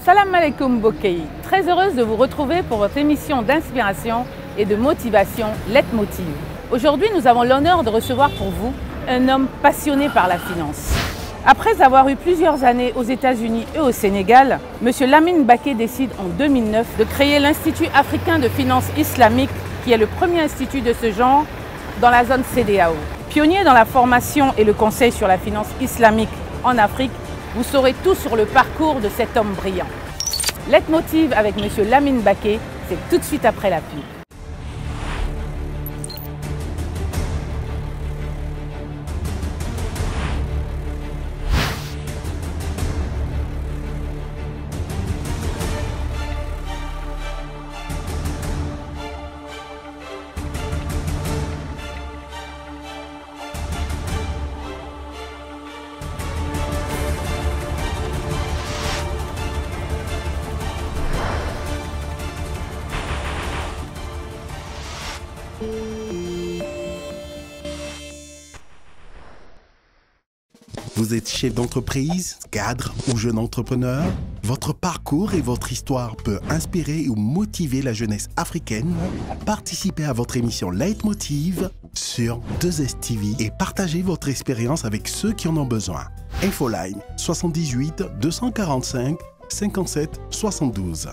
Salam alaikum Bokei, très heureuse de vous retrouver pour votre émission d'inspiration et de motivation Leitmotiv. Aujourd'hui, nous avons l'honneur de recevoir pour vous un homme passionné par la finance. Après avoir eu plusieurs années aux États-Unis et au Sénégal, M. Lamine Baké décide en 2009 de créer l'Institut africain de finance islamique, qui est le premier institut de ce genre dans la zone CEDEAO. Pionnier dans la formation et le conseil sur la finance islamique en Afrique, vous saurez tout sur le parcours de cet homme brillant. Leitmotiv avec M. Lamine Baké, c'est tout de suite après la pub. Vous êtes chef d'entreprise, cadre ou jeune entrepreneur? Votre parcours et votre histoire peut inspirer ou motiver la jeunesse africaine. Participez à votre émission Leitmotiv sur 2STV et partagez votre expérience avec ceux qui en ont besoin. Infoline 78 245 57 72.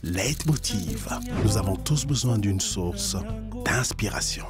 Leitmotiv. Nous avons tous besoin d'une source d'inspiration.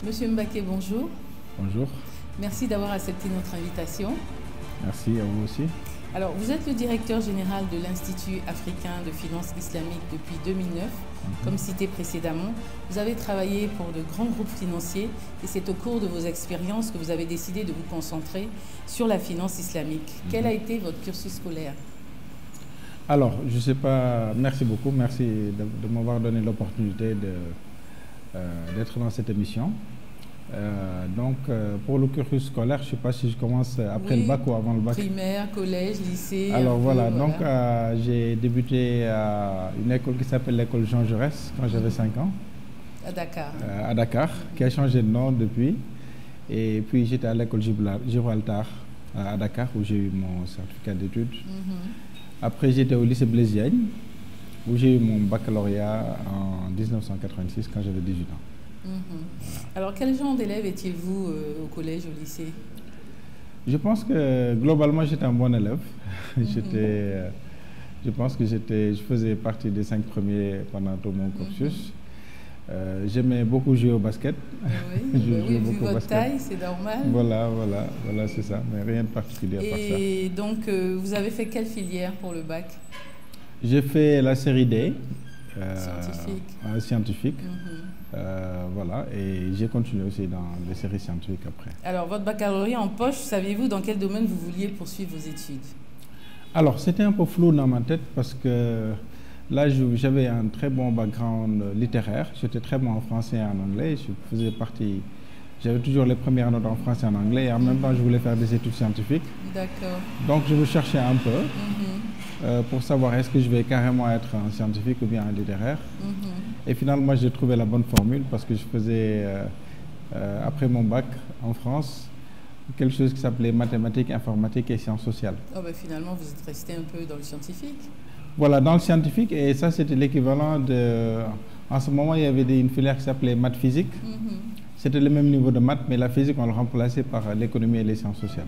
Monsieur Mbaké, bonjour. Bonjour. Merci d'avoir accepté notre invitation. Merci à vous aussi. Alors, vous êtes le directeur général de l'Institut africain de finance islamique depuis 2009, comme cité précédemment. Vous avez travaillé pour de grands groupes financiers et c'est au cours de vos expériences que vous avez décidé de vous concentrer sur la finance islamique. Quel a été votre cursus scolaire? Alors, je ne sais pas, merci beaucoup, merci de m'avoir donné l'opportunité d'être dans cette émission. Pour le cursus scolaire, je ne sais pas si je commence après le bac ou avant le bac. Primaire, collège, lycée. Alors voilà, j'ai débuté à une école qui s'appelle l'école Jean Jaurès quand j'avais 5 ans. À Dakar. À Dakar, qui a changé de nom depuis. Et puis j'étais à l'école Gibraltar à Dakar où j'ai eu mon certificat d'études. Après j'étais au lycée Blaise Diagne où j'ai eu mon baccalauréat en 1986 quand j'avais 18 ans. Alors, quel genre d'élève étiez-vous au collège, au lycée? Je pense que globalement, j'étais un bon élève. Je pense que je faisais partie des 5 premiers pendant tout mon cursus. J'aimais beaucoup jouer au basket. Oui, vu votre taille, c'est normal. Voilà, c'est ça, mais rien de particulier à part ça. Et donc, vous avez fait quelle filière pour le bac? J'ai fait la série D. Scientifique. Voilà, et j'ai continué aussi dans les séries scientifiques après. Alors, votre baccalauréat en poche, saviez-vous dans quel domaine vous vouliez poursuivre vos études? Alors, c'était un peu flou dans ma tête parce que là, j'avais un très bon background littéraire. J'étais très bon en français et en anglais. J'avais toujours les premières notes en français et en anglais. Et en même temps, je voulais faire des études scientifiques. D'accord. Donc, je me cherchais un peu pour savoir est-ce que je vais carrément être un scientifique ou bien un littéraire. Et finalement, j'ai trouvé la bonne formule parce que je faisais, après mon bac en France, quelque chose qui s'appelait mathématiques, informatique et sciences sociales. Oh ben finalement, vous êtes resté un peu dans le scientifique. Voilà, dans le scientifique, et ça, c'était l'équivalent de... En ce moment, il y avait une filière qui s'appelait maths physique. C'était le même niveau de maths, mais la physique, on le remplaçait par l'économie et les sciences sociales.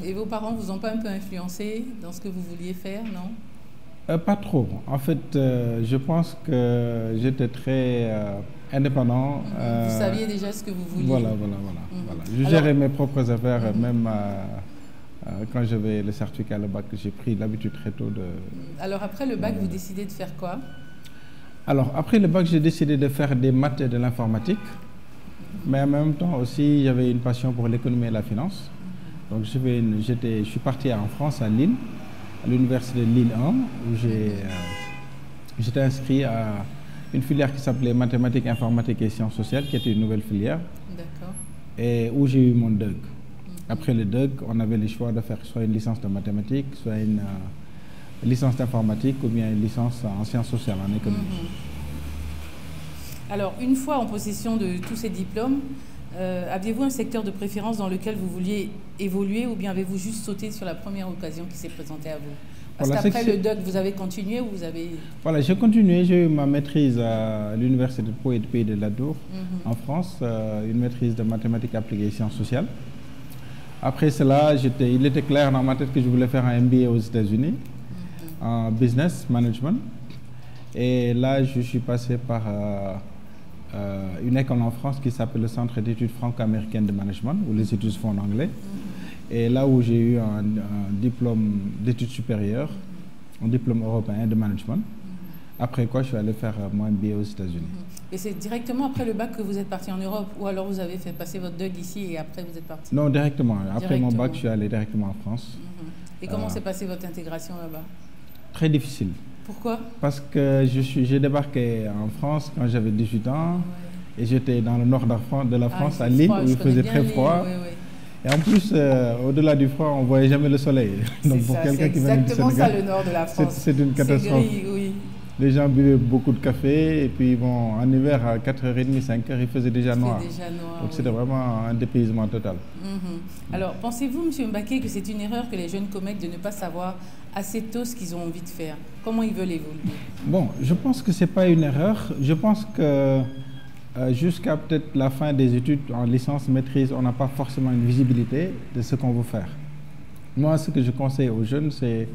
Et vos parents vous ont pas un peu influencé dans ce que vous vouliez faire, non? Pas trop. En fait, je pense que j'étais très indépendant. Vous saviez déjà ce que vous vouliez. Voilà. Je gérais mes propres affaires, même quand j'avais le certificat, le bac, j'ai pris l'habitude très tôt de... Alors après le bac, vous décidez de faire quoi? Alors après le bac, j'ai décidé de faire des maths et de l'informatique. Mais en même temps aussi, j'avais une passion pour l'économie et la finance. Donc je suis parti en France, à Lille, à l'université de Lille 1, où j'étais inscrit à une filière qui s'appelait mathématiques, informatique et sciences sociales, qui était une nouvelle filière. D'accord. Et où j'ai eu mon DUG. Après le DUG, on avait le choix de faire soit une licence de mathématiques, soit une licence d'informatique ou bien une licence en sciences sociales, en économie. Alors, une fois en possession de tous ces diplômes, aviez-vous un secteur de préférence dans lequel vous vouliez évoluer ou bien avez-vous juste sauté sur la première occasion qui s'est présentée à vous? Parce qu'après le DUG, vous avez continué ou vous avez... Voilà, j'ai continué. J'ai eu ma maîtrise à l'Université de Pau et de Pays de la Dour, en France, une maîtrise de mathématiques appliquées et sciences sociales. Après cela, il était clair dans ma tête que je voulais faire un MBA aux États-Unis, en business management. Et là, je suis passé par une école en France qui s'appelle le Centre d'études franco-américaines de management, où les études se font en anglais. Et là où j'ai eu un diplôme d'études supérieures, un diplôme européen de management. Après quoi, je suis allé faire mon MBA aux États-Unis. Et c'est directement après le bac que vous êtes parti en Europe ou alors vous avez fait passer votre DUG ici et après vous êtes parti? Non, directement. Après mon bac, je suis allé directement en France. Et comment s'est passée votre intégration là-bas? Très difficile. Pourquoi? Parce que j'ai débarqué en France quand j'avais 18 ans et j'étais dans le nord de la France, à Lille, où il faisait très froid. Et en plus, au-delà du froid, on ne voyait jamais le soleil. Donc pour quelqu'un qui vient du Sénégal, exactement ça le nord de la France. C'est une catastrophe. Gris, oui. Les gens buvaient beaucoup de café et puis bon, en hiver, à 4h30, 5h, il faisait déjà noir. Donc c'était vraiment un dépaysement total. Alors, pensez-vous, M. Mbaké, que c'est une erreur que les jeunes commettent de ne pas savoir assez tôt ce qu'ils ont envie de faire? Comment ils veulent évoluer? Bon, je pense que ce n'est pas une erreur. Je pense que jusqu'à peut-être la fin des études en licence, maîtrise, on n'a pas forcément une visibilité de ce qu'on veut faire. Moi, ce que je conseille aux jeunes, c'est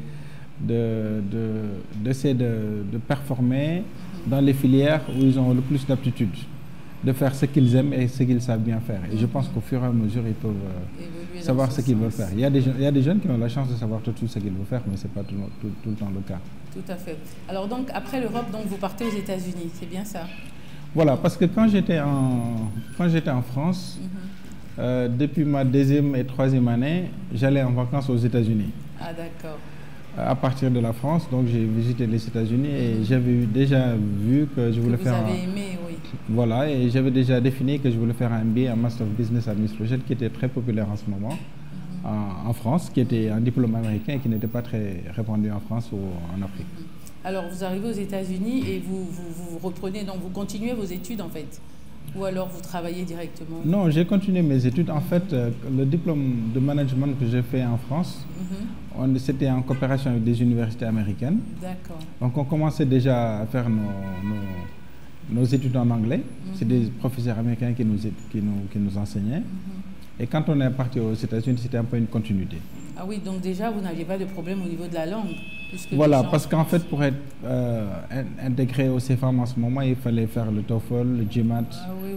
d'essayer de performer dans les filières où ils ont le plus d'aptitude, de faire ce qu'ils aiment et ce qu'ils savent bien faire. Et je pense qu'au fur et à mesure, ils peuvent savoir ce qu'ils veulent faire. Il y a des jeunes qui ont la chance de savoir tout ce qu'ils veulent faire, mais ce n'est pas tout le temps le cas. Tout à fait. Alors donc, après l'Europe, vous partez aux États-Unis, c'est bien ça? Voilà, parce que quand j'étais en France, depuis ma deuxième et troisième année, j'allais en vacances aux États-Unis. Ah d'accord. À partir de la France, donc j'ai visité les États-Unis et j'avais déjà vu que je voulais faire... Vous avez aimé, oui. Voilà, et j'avais déjà défini que je voulais faire un MBA, un Master of Business Administration, qui était très populaire en ce moment en France, qui était un diplôme américain et qui n'était pas très répandu en France ou en Afrique. Alors vous arrivez aux États-Unis et vous reprenez, donc vous continuez vos études en fait? Ou alors vous travaillez directement? Non, j'ai continué mes études. En fait, le diplôme de management que j'ai fait en France, c'était en coopération avec des universités américaines. D'accord. Donc on commençait déjà à faire nos études en anglais. C'est des professeurs américains qui nous enseignaient. Et quand on est parti aux États-Unis, c'était un peu une continuité. Ah oui, donc déjà vous n'aviez pas de problème au niveau de la langue? Voilà, parce qu'en fait, pour être intégré au CFAM en ce moment, il fallait faire le TOEFL, le GMAT,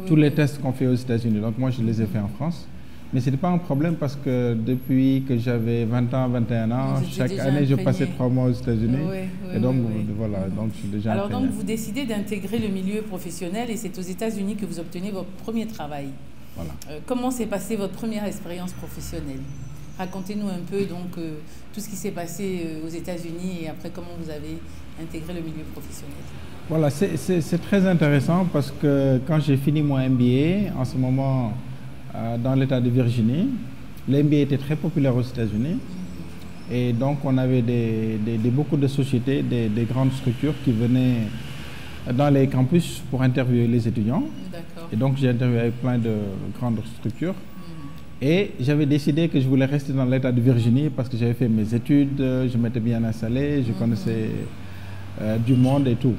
tous les tests qu'on fait aux États-Unis. Donc moi, je les ai fait en France. Mais ce n'était pas un problème parce que depuis que j'avais 20 ans, 21 ans, chaque année, je passais 3 mois aux États-Unis. Et donc, voilà, donc je suis déjà Alors imprégné. donc, vous décidez d'intégrer le milieu professionnel et c'est aux États-Unis que vous obtenez votre premier travail. Voilà. Comment s'est passée votre première expérience professionnelle? Racontez-nous un peu donc tout ce qui s'est passé aux États-Unis et après comment vous avez intégré le milieu professionnel. Voilà, c'est très intéressant parce que quand j'ai fini mon MBA, en ce moment dans l'État de Virginie, le MBA était très populaire aux États-Unis et donc on avait beaucoup de sociétés, des grandes structures qui venaient dans les campus pour interviewer les étudiants. Et donc j'ai interviewé avec plein de grandes structures. Et j'avais décidé que je voulais rester dans l'État de Virginie parce que j'avais fait mes études, je m'étais bien installé, je connaissais du monde et tout.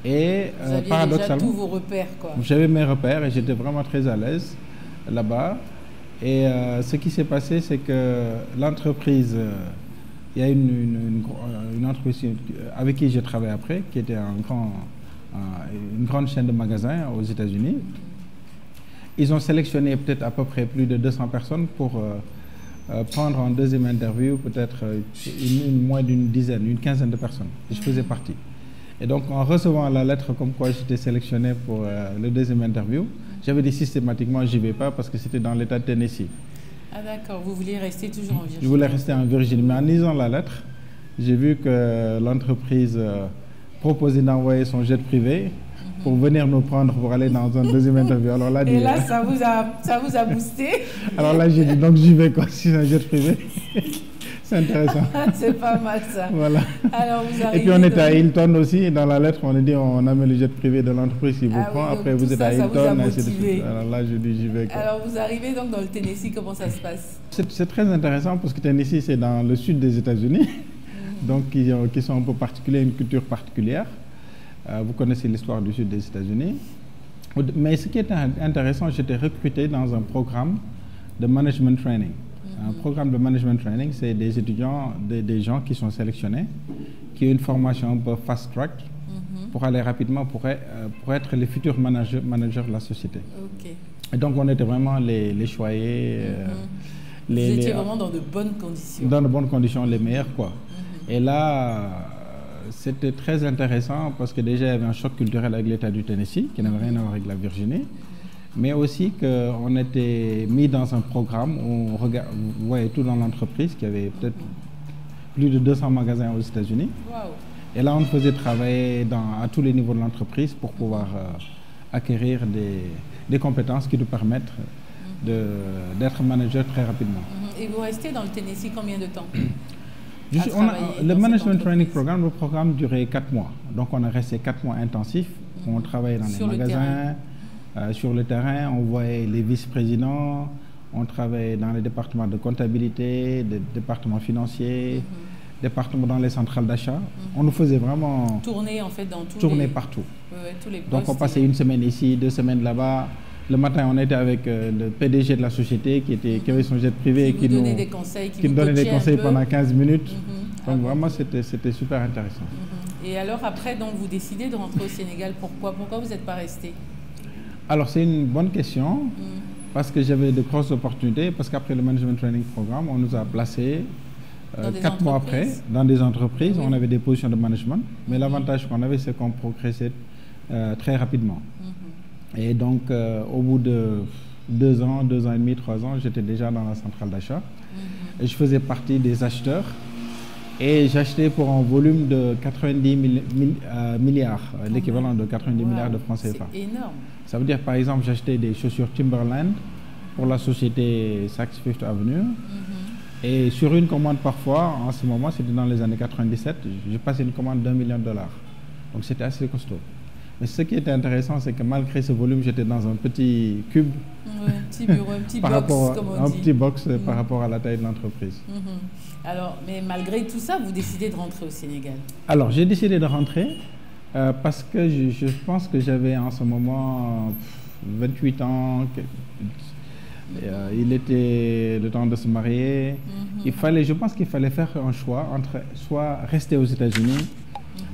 Et vous aviez paradoxalement, déjà tous vos repères, quoi. J'avais mes repères et j'étais vraiment très à l'aise là-bas. Et ce qui s'est passé, c'est que l'entreprise, il y a une entreprise avec qui j'ai travaillé après, qui était une grande chaîne de magasins aux États-Unis. Ils ont sélectionné peut-être à peu près plus de 200 personnes pour prendre en deuxième interview peut-être moins d'une dizaine, une quinzaine de personnes. Et je faisais partie. Et donc en recevant la lettre comme quoi j'étais sélectionné pour le deuxième interview, j'avais dit systématiquement j'y vais pas parce que c'était dans l'État de Tennessee. Ah d'accord, vous vouliez rester toujours en Virginie? Je voulais rester en Virginie, mais en lisant la lettre, j'ai vu que l'entreprise proposait d'envoyer son jet privé pour venir nous prendre pour aller dans une deuxième interview. Alors là, et là, ça vous a boosté. Alors là, j'ai dit, donc j'y vais quoi, si c'est un jet privé. C'est intéressant. C'est pas mal ça. Voilà. Alors, vous arrivez et puis on était à Hilton aussi, dans la lettre, on a dit on a mis le jet privé de l'entreprise qui vous prend, après vous êtes à Hilton, et ainsi de suite. Alors là, je dis j'y vais quoi. Alors vous arrivez donc dans le Tennessee, comment ça se passe? C'est très intéressant parce que Tennessee, c'est dans le sud des États-Unis, donc qui sont un peu particuliers, une culture particulière. Vous connaissez l'histoire du sud des États-Unis. Mais ce qui est intéressant, j'étais recruté dans un programme de management training. Un programme de management training, c'est des étudiants, des gens qui sont sélectionnés, qui ont une formation un peu fast-track pour aller rapidement, pour être les futurs managers de la société. Okay. Et donc, on était vraiment les choyés. Vous étiez vraiment dans de bonnes conditions. Dans de bonnes conditions, les meilleurs, quoi. Et là, c'était très intéressant parce que déjà, il y avait un choc culturel avec l'État du Tennessee, qui n'avait rien à voir avec la Virginie. Mais aussi qu'on était mis dans un programme où vous voyez tout dans l'entreprise, qui avait peut-être plus de 200 magasins aux États-Unis. Wow. Et là, on faisait travailler à tous les niveaux de l'entreprise pour pouvoir acquérir des compétences qui nous permettent d'être manager très rapidement. Et vous restez dans le Tennessee combien de temps? Le Management Training Programme, le programme durait 4 mois. Donc, on a resté 4 mois intensifs. On travaillait dans les magasins. Sur le terrain, on voyait les vice-présidents, on travaillait dans les départements de comptabilité, des départements financiers, départements dans les centrales d'achat. On nous faisait vraiment tourner en fait dans partout. Tous les postes. Donc on passait une semaine ici, 2 semaines là-bas. Le matin, on était avec le PDG de la société qui avait son jet privé et qui nous donnait des conseils pendant 15 minutes. Donc vraiment, c'était super intéressant. Et alors après, donc, vous décidez de rentrer au Sénégal. Pourquoi vous n'êtes pas resté? Alors, c'est une bonne question, parce que j'avais de grosses opportunités, parce qu'après le Management Training Programme, on nous a placés 4 mois après dans des entreprises. On avait des positions de management, mais l'avantage qu'on avait, c'est qu'on progressait très rapidement. Et donc, au bout de 2 ans, 2 ans et demi, 3 ans, j'étais déjà dans la centrale d'achat. Et je faisais partie des acheteurs. Et j'achetais pour un volume de 90 milliards, l'équivalent de 90 milliards de francs CFA. C'est énorme. Ça veut dire, par exemple, j'achetais des chaussures Timberland pour la société Saks Fifth Avenue. Et sur une commande parfois, en ce moment, c'était dans les années 97, j'ai passé une commande d'$1 million. Donc c'était assez costaud. Mais ce qui était intéressant, c'est que malgré ce volume, j'étais dans un petit cube. Un petit bureau, un petit box, comme on dit. Un petit box par rapport à la taille de l'entreprise. Alors, mais malgré tout ça, vous décidez de rentrer au Sénégal? Alors, j'ai décidé de rentrer parce que je pense que j'avais en ce moment 28 ans. Il était le temps de se marier. Je pense qu'il fallait faire un choix entre soit rester aux États-Unis,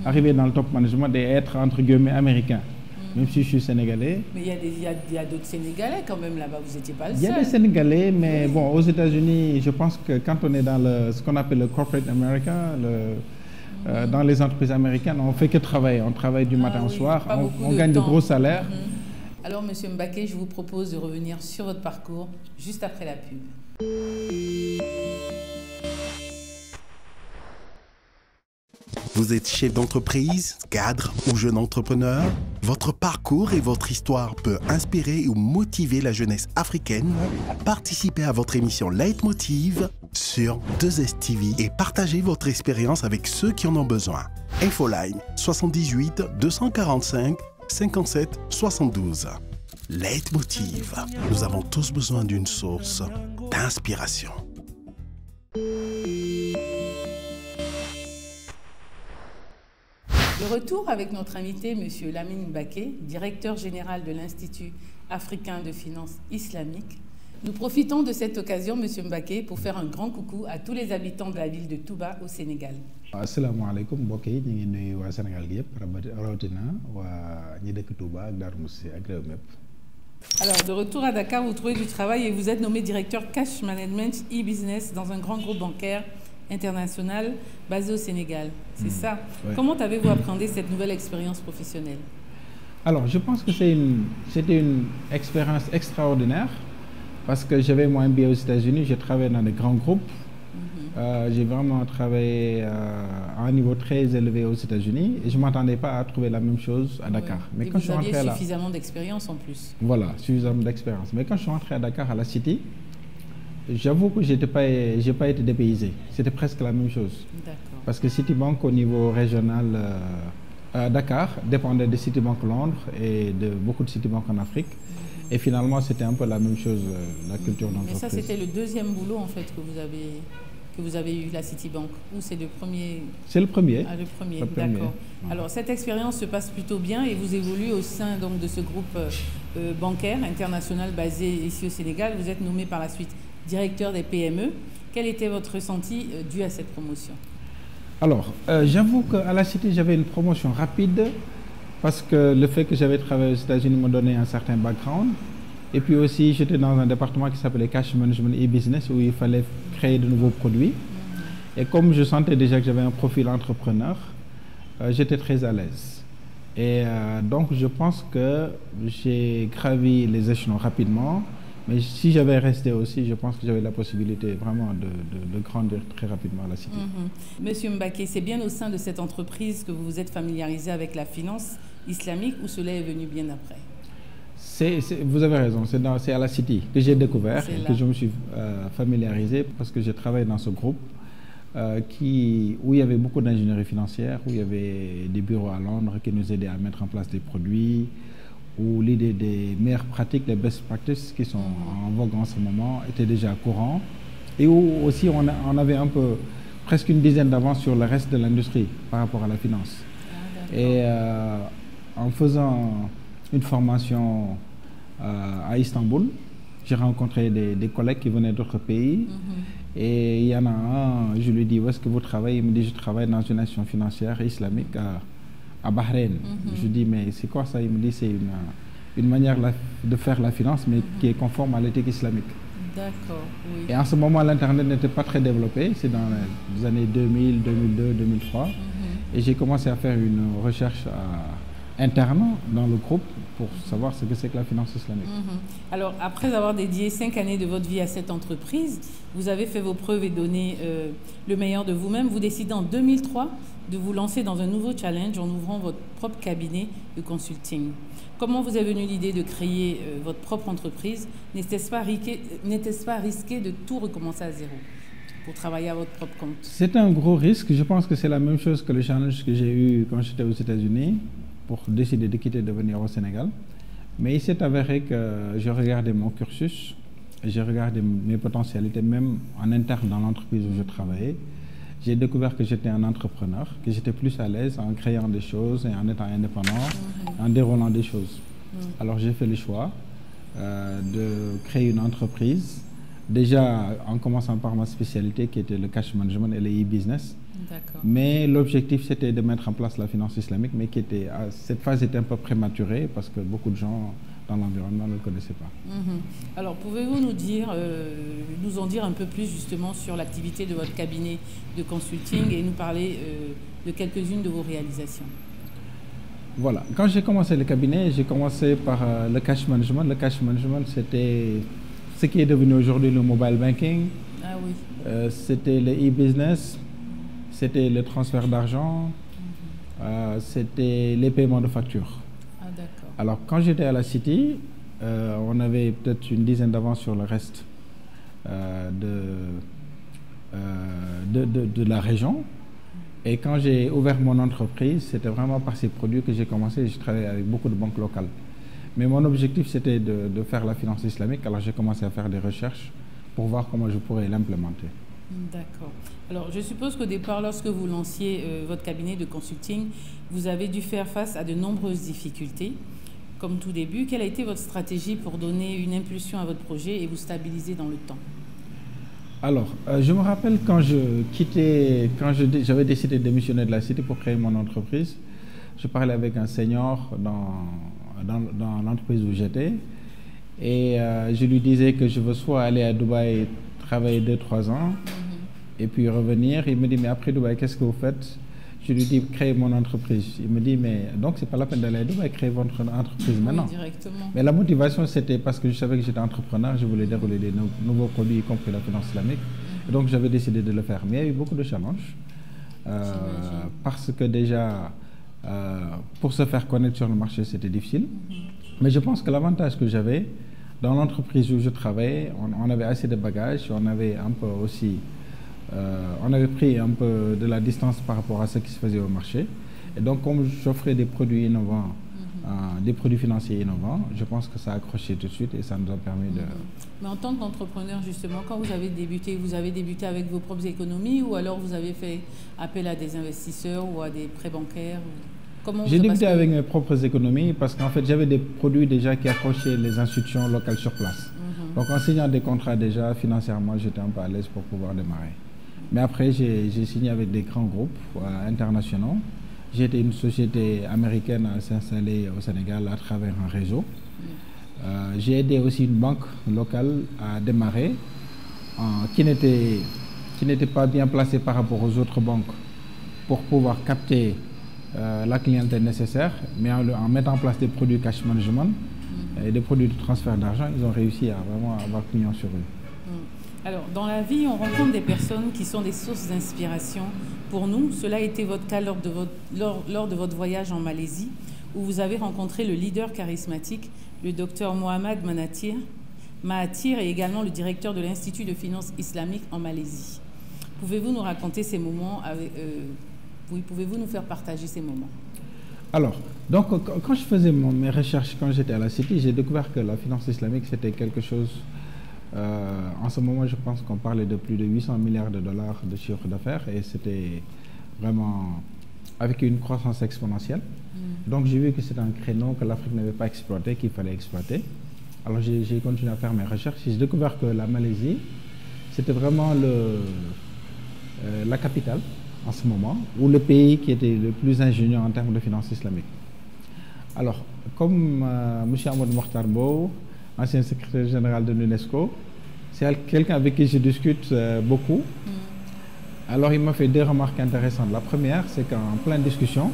arriver dans le top management et être entre guillemets américain. Même si je suis sénégalais. Mais il y a d'autres Sénégalais quand même là-bas, vous n'étiez pas le seul. Il y a des Sénégalais, mais bon, aux États-Unis, je pense que quand on est dans ce qu'on appelle le corporate America, dans les entreprises américaines, on ne fait que travailler. On travaille du matin au soir, on gagne de gros salaires. Alors, Monsieur Mbaké, je vous propose de revenir sur votre parcours juste après la pub. Vous êtes chef d'entreprise, cadre ou jeune entrepreneur? Votre parcours et votre histoire peut inspirer ou motiver la jeunesse africaine. Participez à votre émission Leitmotiv sur 2STV et partagez votre expérience avec ceux qui en ont besoin. Infoline 78 245 57 72. Leitmotiv. Nous avons tous besoin d'une source d'inspiration. De retour avec notre invité, M. Lamine Mbaké, directeur général de l'Institut africain de finance islamique. Nous profitons de cette occasion, M. Mbaké, pour faire un grand coucou à tous les habitants de la ville de Touba au Sénégal. Assalamu alaikum, mbokk yi ñu ngi nuyu waa Sénégal gi yëpp rawatina waa ñi dëkk Touba ak Darou Mousty ak réew mépp. Alors, de retour à Dakar, vous trouvez du travail et vous êtes nommé directeur Cash Management e-Business dans un grand groupe bancaire international basé au Sénégal. C'est ça. Ouais. Comment avez-vous appréhendé cette nouvelle expérience professionnelle? Alors, je pense que c'était une expérience extraordinaire parce que j'avais mon MBA aux États-Unis, j'ai travaillé dans des grands groupes J'ai vraiment travaillé à un niveau très élevé aux États-Unis et je ne m'attendais pas à trouver la même chose à Dakar. Mais quand vous aviez suffisamment d'expérience en plus. Voilà, suffisamment d'expérience. Mais quand je suis rentré à Dakar, à la City, j'avoue que je n'ai pas été dépaysé. C'était presque la même chose. Parce que Citibank, au niveau régional, Dakar dépendait de Citibank Londres et de beaucoup de Citibank en Afrique. Et finalement, c'était un peu la même chose, la culture d'entreprise. Mais ça, c'était le deuxième boulot, en fait, que vous avez eu, la Citibank, ou c'est le premier? C'est le premier. Ah, le premier, d'accord. Alors, cette expérience se passe plutôt bien et vous évoluez au sein donc, de ce groupe bancaire international basé ici au Sénégal. Vous êtes nommé par la suite directeur des PME. Quel était votre ressenti dû à cette promotion? Alors, j'avoue qu'à la City, j'avais une promotion rapide parce que le fait que j'avais travaillé aux États-Unis me donnait un certain background. Et puis aussi, j'étais dans un département qui s'appelait Cash Management et Business où il fallait créer de nouveaux produits. Et comme je sentais déjà que j'avais un profil entrepreneur, j'étais très à l'aise. Et donc, je pense que j'ai gravi les échelons rapidement. Mais si j'avais resté aussi, je pense que j'avais la possibilité vraiment de grandir très rapidement à la City. Monsieur Mbaké, c'est bien au sein de cette entreprise que vous vous êtes familiarisé avec la finance islamique ou cela est venu bien après? Vous avez raison, c'est à la City que j'ai découvert et que je me suis familiarisé parce que j'ai travaillé dans ce groupe où il y avait beaucoup d'ingénierie financière, où il y avait des bureaux à Londres qui nous aidaient à mettre en place des produits, où l'idée des meilleures pratiques, des best practices qui sont en vogue en ce moment était déjà courant et où aussi on avait un peu, presque une dizaine d'avance sur le reste de l'industrie par rapport à la finance. Et en faisant une formation à Istanbul, j'ai rencontré des collègues qui venaient d'autres pays et il y en a un, je lui dis où est-ce que vous travaillez? Il me dit je travaille dans une institution financière islamique à Bahreïn. Je lui dis mais c'est quoi ça? Il me dit c'est une manière de faire la finance mais qui est conforme à l'éthique islamique. D'accord, oui. Et en ce moment l'internet n'était pas très développé, c'est dans les années 2000, 2002, 2003 et j'ai commencé à faire une recherche interne dans le groupe pour savoir ce que c'est que la finance islamique. Alors, après avoir dédié 5 années de votre vie à cette entreprise, vous avez fait vos preuves et donné le meilleur de vous-même. Vous décidez en 2003 de vous lancer dans un nouveau challenge en ouvrant votre propre cabinet de consulting. Comment vous est venue l'idée de créer votre propre entreprise? N'était-ce pas risqué de tout recommencer à zéro pour travailler à votre propre compte? C'est un gros risque. Je pense que c'est la même chose que le challenge que j'ai eu quand j'étais aux États-Unis pour décider de quitter et de venir au Sénégal. Mais il s'est avéré que j'ai regardé mon cursus, j'ai regardé mes potentialités, même en interne dans l'entreprise où je travaillais. J'ai découvert que j'étais un entrepreneur, que j'étais plus à l'aise en créant des choses et en étant indépendant, en déroulant des choses. Alors j'ai fait le choix de créer une entreprise, déjà en commençant par ma spécialité qui était le cash management et le e-business. Mais l'objectif c'était de mettre en place la finance islamique, mais cette phase était un peu prématurée parce que beaucoup de gens dans l'environnement ne le connaissaient pas. Alors pouvez-vous nous en dire un peu plus justement sur l'activité de votre cabinet de consulting et nous parler de quelques-unes de vos réalisations? Voilà, quand j'ai commencé le cabinet, j'ai commencé par le cash management. Le cash management c'était ce qui est devenu aujourd'hui le mobile banking. Ah oui. C'était le e-business. C'était le transfert d'argent, c'était les paiements de factures. Ah, d'accord. Alors, quand j'étais à la City, on avait peut-être une dizaine d'avance sur le reste de la région. Et quand j'ai ouvert mon entreprise, c'était vraiment par ces produits que j'ai commencé. Je travaillais avec beaucoup de banques locales. Mais mon objectif, c'était de faire la finance islamique. Alors, j'ai commencé à faire des recherches pour voir comment je pourrais l'implémenter. D'accord. Alors, je suppose qu'au départ, lorsque vous lanciez votre cabinet de consulting, vous avez dû faire face à de nombreuses difficultés. Comme tout début, quelle a été votre stratégie pour donner une impulsion à votre projet et vous stabiliser dans le temps? Alors, je me rappelle quand j'avais décidé de démissionner de la City pour créer mon entreprise, je parlais avec un senior dans l'entreprise où j'étais et je lui disais que je veux soit aller à Dubaï travailler 2-3 ans et puis revenir. Il me dit mais après Dubaï qu'est-ce que vous faites? Je lui dis créer mon entreprise. Il me dit mais donc c'est pas la peine d'aller à Dubaï, créer votre entreprise maintenant. Oui, directement. Mais la motivation c'était parce que je savais que j'étais entrepreneur, je voulais dérouler des nouveaux produits y compris la finance islamique Donc j'avais décidé de le faire. Mais il y a eu beaucoup de challenges. Parce que déjà, pour se faire connaître sur le marché, c'était difficile. Mais je pense que l'avantage que j'avais, dans l'entreprise où je travaillais, on avait assez de bagages, on avait un peu aussi, on avait pris un peu de la distance par rapport à ce qui se faisait au marché. Et donc, comme j'offrais des produits innovants, des produits financiers innovants, je pense que ça a accroché tout de suite et ça nous a permis de... Mais en tant qu'entrepreneur, justement, quand vous avez débuté avec vos propres économies ou alors vous avez fait appel à des investisseurs ou à des prêts bancaires? J'ai débuté avec mes propres économies parce qu'en fait, j'avais des produits déjà qui accrochaient les institutions locales sur place. Donc, en signant des contrats déjà, financièrement, j'étais un peu à l'aise pour pouvoir démarrer. Mais après, j'ai signé avec des grands groupes internationaux. J'ai été une société américaine à s'installer au Sénégal à travers un réseau. J'ai aidé aussi une banque locale à démarrer qui n'était pas bien placée par rapport aux autres banques pour pouvoir capter la clientèle nécessaire, mais en mettant en place des produits cash management et des produits de transfert d'argent, ils ont réussi à vraiment avoir client sur eux. Alors, dans la vie, on rencontre des personnes qui sont des sources d'inspiration pour nous. Cela a été votre cas lors de votre voyage en Malaisie, où vous avez rencontré le leader charismatique, le docteur Mohamed Mahathir, et également le directeur de l'Institut de finance islamique en Malaisie. Pouvez-vous nous raconter ces moments pouvez-vous nous faire partager ces moments? Alors, donc, quand je faisais mes recherches, quand j'étais à la City, j'ai découvert que la finance islamique, c'était quelque chose... en ce moment, je pense qu'on parlait de plus de 800 milliards de dollars de chiffre d'affaires et c'était vraiment avec une croissance exponentielle. Donc, j'ai vu que c'était un créneau que l'Afrique n'avait pas exploité, qu'il fallait exploiter. Alors, j'ai continué à faire mes recherches et j'ai découvert que la Malaisie, c'était vraiment la capitale en ce moment, ou le pays qui était le plus ingénieux en termes de finances islamiques. Alors, comme M. Ahmad Mokhtar Mbow, ancien secrétaire général de l'UNESCO, c'est quelqu'un avec qui je discute beaucoup. Alors, il m'a fait deux remarques intéressantes. La première, c'est qu'en pleine discussion,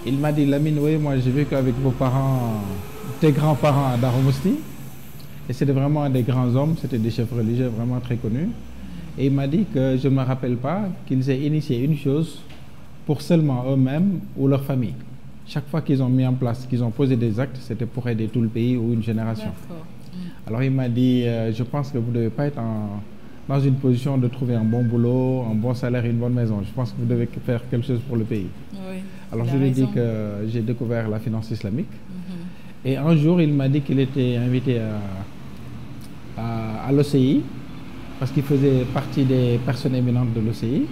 il m'a dit, Lamine, oui, moi j'ai vécu avec vos parents, tes grands-parents à Darou-Mousti, et c'était vraiment des grands hommes, c'était des chefs religieux vraiment très connus. Et il m'a dit que je ne me rappelle pas qu'ils aient initié une chose pour seulement eux-mêmes ou leur famille. Chaque fois qu'ils ont mis en place, qu'ils ont posé des actes, c'était pour aider tout le pays ou une génération. Alors il m'a dit, je pense que vous ne devez pas être dans une position de trouver un bon boulot, un bon salaire et une bonne maison. Je pense que vous devez faire quelque chose pour le pays. Oui, alors je lui ai dit que j'ai découvert la finance islamique. Et un jour, il m'a dit qu'il était invité à l'OCI, parce qu'il faisait partie des personnes éminentes de l'OCI,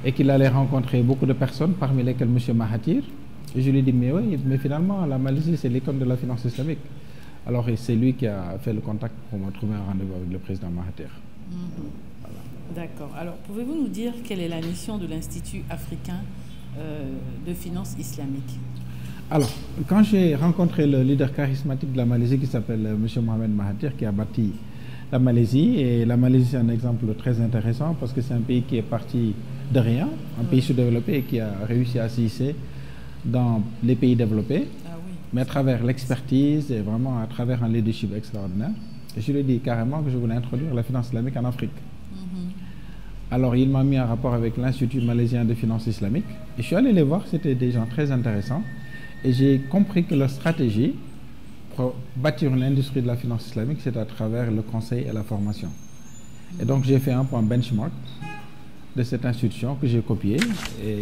et qu'il allait rencontrer beaucoup de personnes, parmi lesquelles M. Mahathir. Et je lui ai dit, mais oui, mais finalement, la Malaisie, c'est l'icône de la finance islamique. Alors, c'est lui qui a fait le contact pour me trouver un rendez-vous avec le président Mahathir. Voilà. D'accord. Alors, pouvez-vous nous dire quelle est la mission de l'Institut africain de finance islamique? Alors, quand j'ai rencontré le leader charismatique de la Malaisie, qui s'appelle M. Mohamed Mahathir, qui a bâti la Malaisie, et la Malaisie, c'est un exemple très intéressant, parce que c'est un pays qui est parti de rien, un pays sous-développé, et qui a réussi à s'hisser dans les pays développés, mais à travers l'expertise et vraiment à travers un leadership extraordinaire. Et je lui ai dit carrément que je voulais introduire la finance islamique en Afrique. Alors il m'a mis en rapport avec l'Institut malaisien de finance islamique. Et je suis allé les voir, c'était des gens très intéressants. Et j'ai compris que leur stratégie pour bâtir une industrie de la finance islamique, c'est à travers le conseil et la formation. Et donc j'ai fait un point benchmark de cette institution que j'ai copié. Et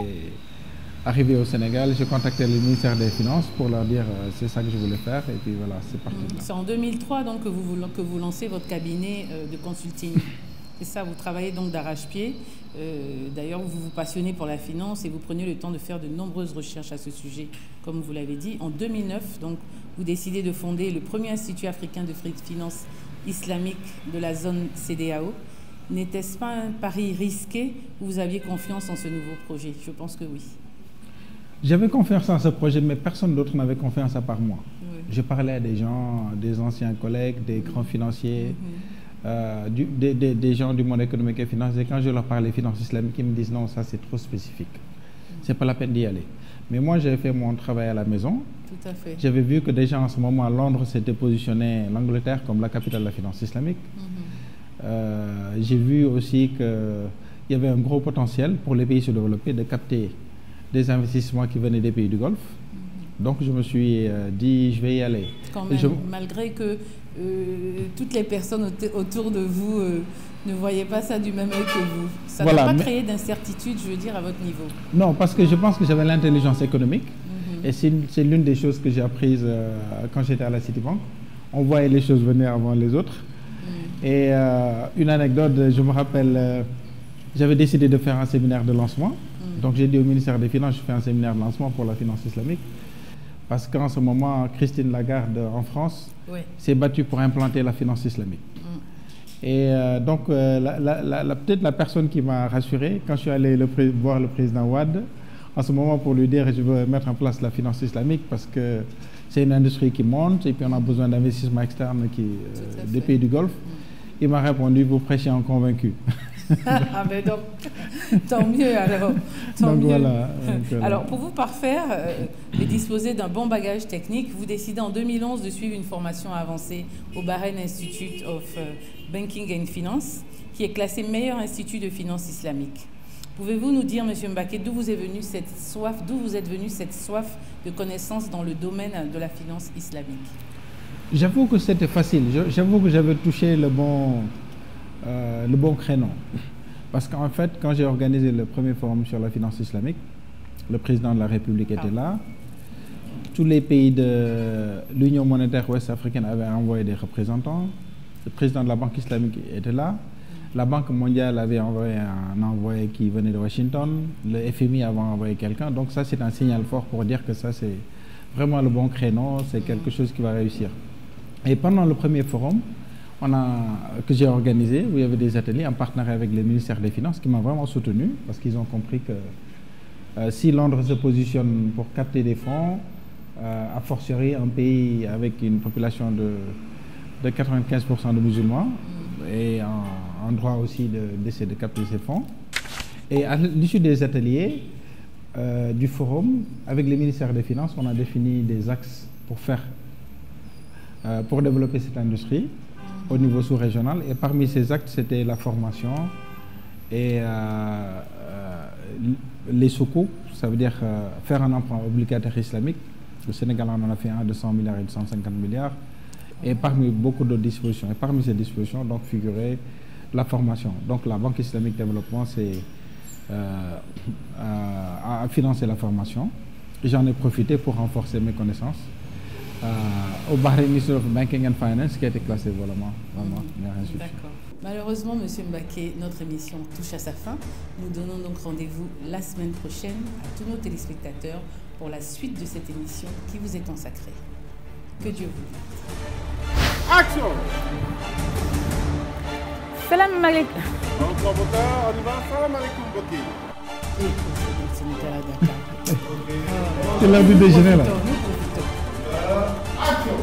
arrivé au Sénégal, j'ai contacté le ministère des Finances pour leur dire c'est ça que je voulais faire. Et puis voilà, c'est parti. C'est en 2003 donc, que vous lancez votre cabinet de consulting. C'est ça, vous travaillez donc d'arrache-pied. D'ailleurs, vous vous passionnez pour la finance et vous prenez le temps de faire de nombreuses recherches à ce sujet, comme vous l'avez dit. En 2009, donc, vous décidez de fonder le premier institut africain de finance islamique de la zone CEDEAO. N'était-ce pas un pari risqué ou vous aviez confiance en ce nouveau projet? Je pense que oui. J'avais confiance en ce projet, mais personne d'autre n'avait confiance à part moi. Oui. Je parlais à des gens, des anciens collègues, des grands financiers, des gens du monde économique et financier. Et quand je leur parlais finance islamique, ils me disent non, ça c'est trop spécifique. C'est pas la peine d'y aller. Mais moi, j'avais fait mon travail à la maison. Tout à fait. J'avais vu que déjà en ce moment, Londres s'était positionné, l'Angleterre, comme la capitale de la finance islamique. j'ai vu aussi qu'il y avait un gros potentiel pour les pays sous-développés de capter des investissements qui venaient des pays du Golfe. Donc je me suis dit, je vais y aller. Quand même, malgré que toutes les personnes autour de vous ne voyaient pas ça du même œil que vous. Ça n'a pas créé d'incertitude, je veux dire, à votre niveau? Non, parce que je pense que j'avais l'intelligence économique. Et c'est l'une des choses que j'ai apprises quand j'étais à la Citibank. On voyait les choses venir avant les autres. Et une anecdote, je me rappelle, j'avais décidé de faire un séminaire de lancement. Donc j'ai dit au ministère des Finances, je fais un séminaire de lancement pour la finance islamique. Parce qu'en ce moment, Christine Lagarde en France s'est battue pour implanter la finance islamique. Et donc peut-être la personne qui m'a rassuré, quand je suis allé voir le président Wade, en ce moment pour lui dire je veux mettre en place la finance islamique parce que c'est une industrie qui monte et puis on a besoin d'investissements externes des pays du Golfe. Il m'a répondu, vous prêchez en convaincu. Ah ben donc, tant mieux alors. Tant mieux. Voilà, alors pour vous parfaire et disposer d'un bon bagage technique, vous décidez en 2011 de suivre une formation avancée au Bahrain Institute of Banking and Finance, qui est classé meilleur institut de finance islamique. Pouvez-vous nous dire, Monsieur Mbaké, d'où vous êtes venu cette soif de connaissances dans le domaine de la finance islamique? J'avoue que c'était facile. J'avoue que j'avais touché le bon créneau. Parce qu'en fait, quand j'ai organisé le premier forum sur la finance islamique, le président de la République était là. Tous les pays de l'Union monétaire ouest-africaine avaient envoyé des représentants. Le président de la Banque islamique était là. La Banque mondiale avait envoyé un envoyé qui venait de Washington. Le FMI avait envoyé quelqu'un. Donc ça, c'est un signal fort pour dire que ça, c'est vraiment le bon créneau. C'est quelque chose qui va réussir. Et pendant le premier forum que j'ai organisé, où il y avait des ateliers en partenariat avec le ministère des Finances qui m'ont vraiment soutenu parce qu'ils ont compris que si Londres se positionne pour capter des fonds, a fortiori un pays avec une population de 95% de musulmans et en droit aussi d'essayer de capter ces fonds. Et à l'issue des ateliers du forum, avec le ministère des Finances, on a défini des axes pour développer cette industrie au niveau sous-régional. Et parmi ces axes, c'était la formation et les soukouk, ça veut dire faire un emprunt obligataire islamique. Le Sénégal en a fait un de 100 milliards et de 150 milliards. Et parmi beaucoup d'autres dispositions. Et parmi ces dispositions, donc, figurait la formation. Donc la Banque islamique développement a financé la formation. J'en ai profité pour renforcer mes connaissances. Au Bahrain Institute of Banking and Finance, qui a été classé vraiment meilleure institution. D'accord. Malheureusement, M. Mbaké, notre émission touche à sa fin. Nous donnons donc rendez-vous la semaine prochaine à tous nos téléspectateurs pour la suite de cette émission qui vous est consacrée. Que Dieu vous bénisse. Action! Salam alaikum. Donc, on y va. Salam alaikum, Boki. C'est l'heure du déjeuner, là. Action!